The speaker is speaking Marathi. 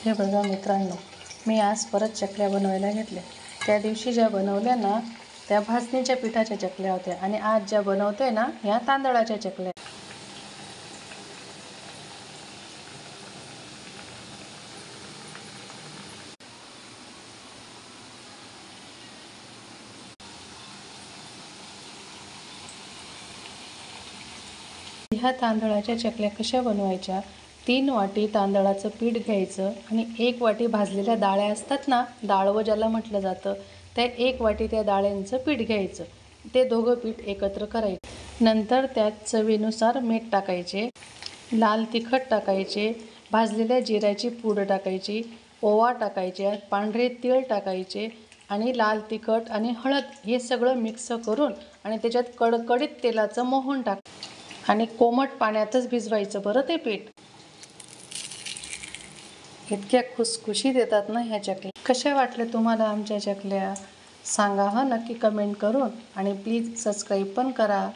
हे बघा मित्रांनो, मी आज परत चकल्या बनवायला घेतल्या। त्या दिवशी ज्या बनवल्या ना त्या भाजणीच्या पिठाच्या चकल्या होत्या आणि आज ज्या बनवते ना ह्या तांदळाच्या चकल्या। ह्या तांदळाच्या चकल्या कशा बनवायच्या? 3 वाटी तांदळाचं पीठ घ्यायचं आणि 1 वाटी भाजलेल्या डाळ्या असतात ना, डाळवं ज्याला म्हटलं जातं, त्या 1 वाटी त्या डाळ्यांचं पीठ घ्यायचं। ते दोघं पीठ एकत्र करायचे। नंतर त्यात चवीनुसार मीठ टाकायचे, लाल तिखट टाकायचे, भाजलेल्या जिऱ्याची पूड टाकायची, ओवा टाकायचे, पांढरे तीळ टाकायचे आणि लाल तिखट आणि हळद हे सगळं मिक्स करून आणि त्याच्यात कडकडीत तेलाचं मोहन टाक आणि कोमट पाण्यातच भिजवायचं बरं ते पीठ। इतक्या खुसखुशीत येतात ना ह्या चकल्या। कशा वाटल्या तुम्हाला आमच्या चकल्या? सांगा नक्की कमेंट करून आणि प्लीज सबस्क्राईब पण करा।